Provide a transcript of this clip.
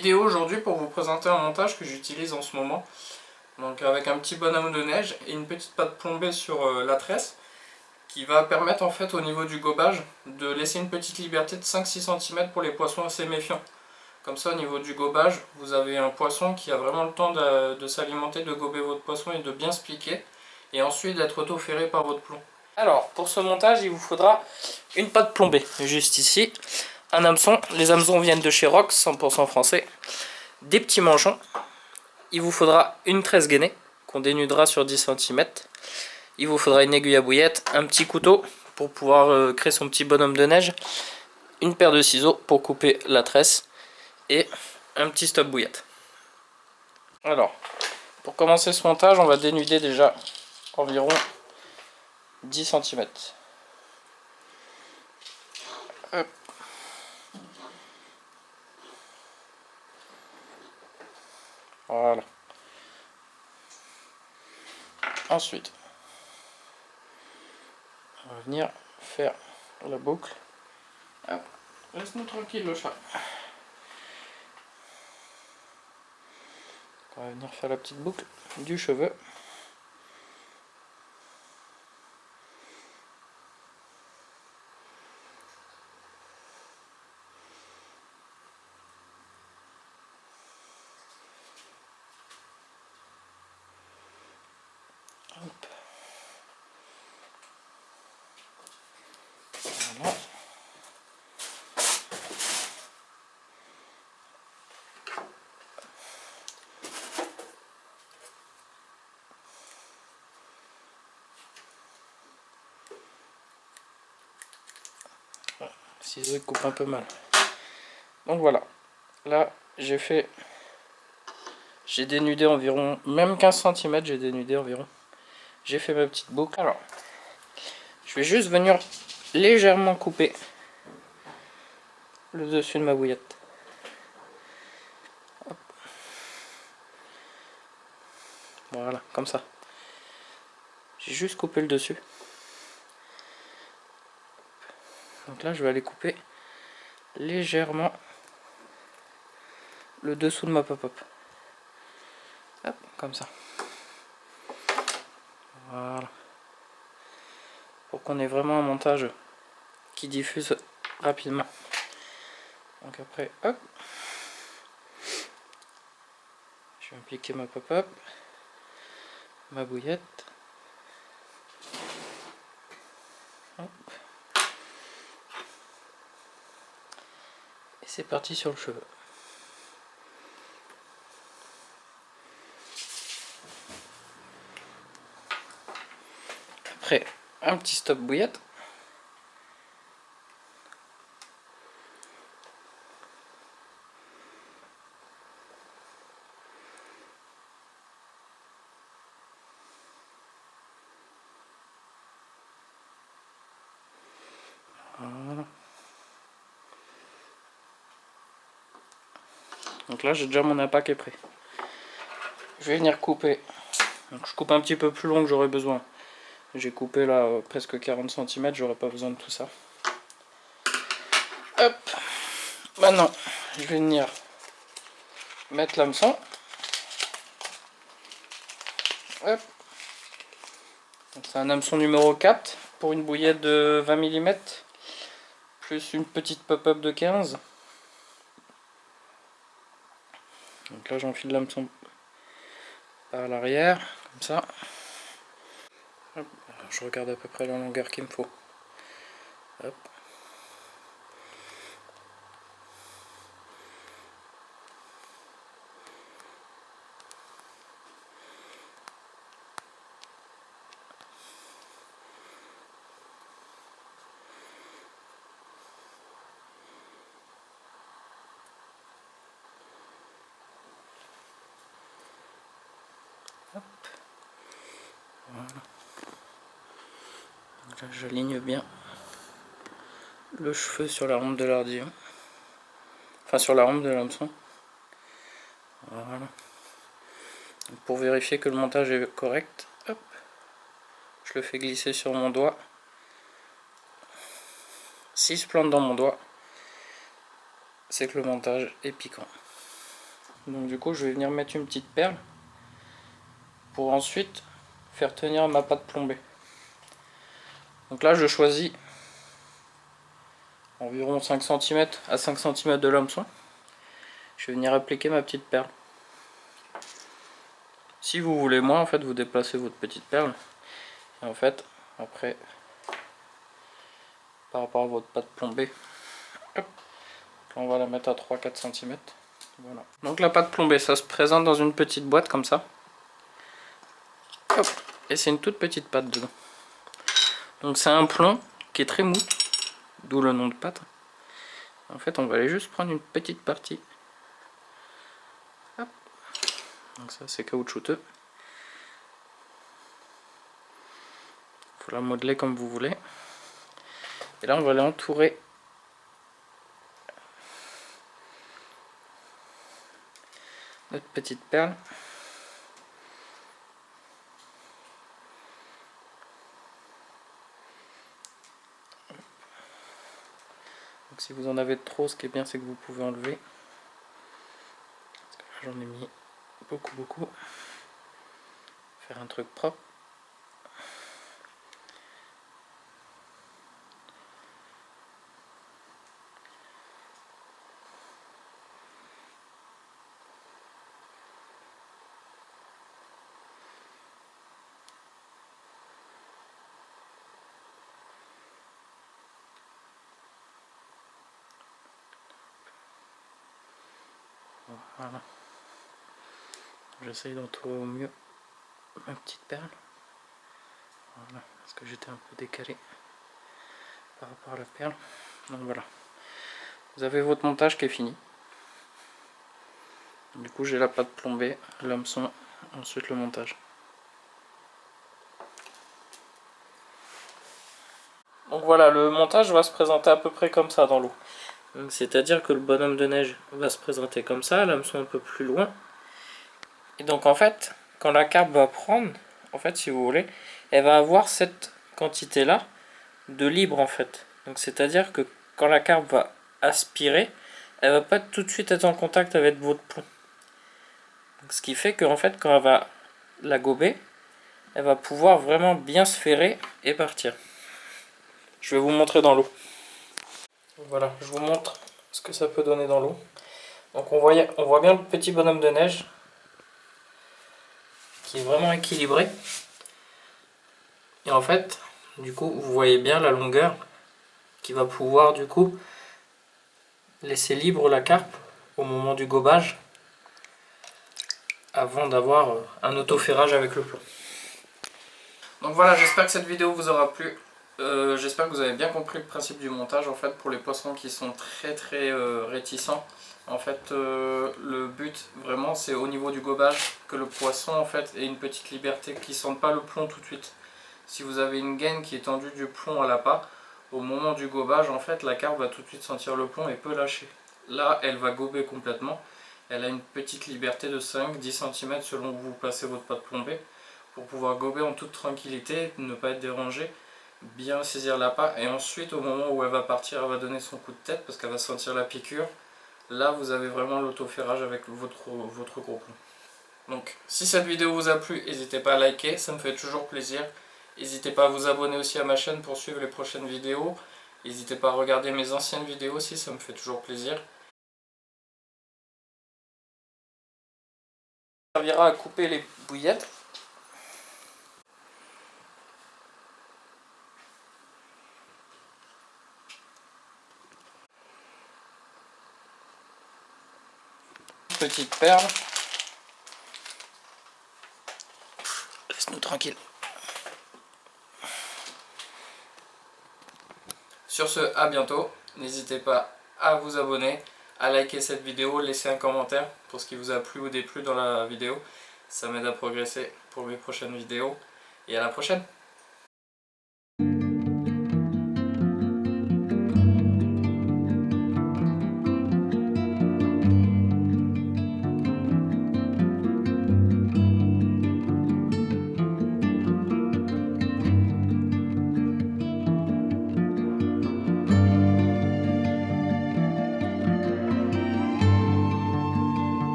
vidéo aujourd'hui pour vous présenter un montage que j'utilise en ce moment. Donc avec un petit bonhomme de neige et une petite pâte plombée sur la tresse qui va permettre en fait au niveau du gobage de laisser une petite liberté de 5-6 cm pour les poissons assez méfiants. Comme ça au niveau du gobage, vous avez un poisson qui a vraiment le temps de s'alimenter, de gober votre poisson et de bien se pliquer. Et ensuite d'être auto-ferré par votre plomb. Alors pour ce montage il vous faudra une pâte plombée, juste ici. Un hameçon, les hameçons viennent de chez Rox, 100% français. Des petits manchons. Il vous faudra une tresse gainée qu'on dénudera sur 10 cm. Il vous faudra une aiguille à bouillette, un petit couteau pour pouvoir créer son petit bonhomme de neige, une paire de ciseaux pour couper la tresse et un petit stop bouillette. Alors, pour commencer ce montage, on va dénuder déjà environ 10 cm. Hop. Voilà. Ensuite, on va venir faire la boucle. Hop. Laisse-nous tranquille le chat. On va venir faire la petite boucle du cheveu. Hop. Voilà. Ciseaux ils coupent un peu mal. Donc voilà. Là j'ai dénudé environ, même 15 cm j'ai dénudé environ. J'ai fait ma petite boucle. Alors, je vais juste venir légèrement couper le dessus de ma bouillette. Hop. Voilà, comme ça. J'ai juste coupé le dessus. Donc là, je vais aller couper légèrement le dessous de ma pop-up. Hop, comme ça. Voilà. Pour qu'on ait vraiment un montage qui diffuse rapidement. Donc après, hop. Je vais appliquer ma pop-up, ma bouillette. Hop. Et c'est parti sur le cheveu. Après, un petit stop bouillette. Voilà. Donc là j'ai déjà mon impact qui est prêt. Je vais venir couper. Donc je coupe un petit peu plus long que j'aurais besoin. J'ai coupé là presque 40 cm, j'aurais pas besoin de tout ça. Hop. Maintenant je vais venir mettre l'hameçon. Hop. C'est un hameçon numéro 4 pour une bouillette de 20 mm. Plus une petite pop-up de 15. Donc là j'enfile l'hameçon par l'arrière, comme ça. Hop. Je regarde à peu près la longueur qu'il me faut. Hop. Hop. Voilà. Donc là j'aligne bien le cheveu sur la rampe de l'ardillon. Enfin sur la rampe de l'hameçon. Voilà. Donc pour vérifier que le montage est correct, hop, je le fais glisser sur mon doigt. S'il se plante dans mon doigt, c'est que le montage est piquant. Donc du coup je vais venir mettre une petite perle pour ensuite faire tenir ma pâte plombée. Donc là je choisis environ 5 cm à 5 cm de l'hameçon. Je vais venir appliquer ma petite perle. Si vous voulez moins, en fait, vous déplacez votre petite perle. Et en fait, après, par rapport à votre pâte plombée, hop, on va la mettre à 3-4 cm. Voilà. Donc la pâte plombée, ça se présente dans une petite boîte comme ça. Hop, et c'est une toute petite pâte dedans. Donc c'est un plomb qui est très mou, d'où le nom de pâte. En fait, on va aller juste prendre une petite partie. Hop. Donc ça, c'est caoutchouteux. Faut la modeler comme vous voulez. Et là, on va l'entourer notre petite perle. Donc si vous en avez trop, ce qui est bien, c'est que vous pouvez enlever. J'en ai mis beaucoup. Faire un truc propre. Voilà. J'essaye d'entourer au mieux ma petite perle. Voilà, parce que j'étais un peu décalé par rapport à la perle. Donc voilà. Vous avez votre montage qui est fini. Du coup, j'ai la pâte plombée, l'hameçon, ensuite le montage. Donc voilà, le montage va se présenter à peu près comme ça dans l'eau. C'est-à-dire que le bonhomme de neige va se présenter comme ça, l'hameçon un peu plus loin. Et donc en fait, quand la carpe va prendre, en fait si vous voulez, elle va avoir cette quantité-là de libre en fait. Donc c'est-à-dire que quand la carpe va aspirer, elle va pas tout de suite être en contact avec votre plomb. Donc, ce qui fait qu'en fait quand elle va la gober, elle va pouvoir vraiment bien se ferrer et partir. Je vais vous montrer dans l'eau. Voilà, je vous montre ce que ça peut donner dans l'eau. Donc on voit bien le petit bonhomme de neige qui est vraiment équilibré. Et en fait, du coup, vous voyez bien la longueur qui va pouvoir du coup laisser libre la carpe au moment du gobage avant d'avoir un autoferrage avec le plomb. Donc voilà, j'espère que cette vidéo vous aura plu. J'espère que vous avez bien compris le principe du montage en fait pour les poissons qui sont très réticents. En fait, le but vraiment c'est au niveau du gobage que le poisson en fait ait une petite liberté, qu'il ne sente pas le plomb tout de suite. Si vous avez une gaine qui est tendue du plomb à l'appât, au moment du gobage en fait la carpe va tout de suite sentir le plomb et peut lâcher. Là elle va gober complètement. Elle a une petite liberté de 5-10 cm selon où vous placez votre pâte plombée pour pouvoir gober en toute tranquillité, ne pas être dérangée, bien saisir l'appât et ensuite au moment où elle va partir, elle va donner son coup de tête parce qu'elle va sentir la piqûre. Là vous avez vraiment l'autoferrage avec votre gros plomb. Donc si cette vidéo vous a plu, n'hésitez pas à liker, ça me fait toujours plaisir. N'hésitez pas à vous abonner aussi à ma chaîne pour suivre les prochaines vidéos. N'hésitez pas à regarder mes anciennes vidéos aussi, ça me fait toujours plaisir. Ça servira à couper les bouillettes. Petite perle. Laisse-nous tranquille. Sur ce, à bientôt. N'hésitez pas à vous abonner, à liker cette vidéo, laisser un commentaire pour ce qui vous a plu ou déplu dans la vidéo. Ça m'aide à progresser pour mes prochaines vidéos. Et à la prochaine!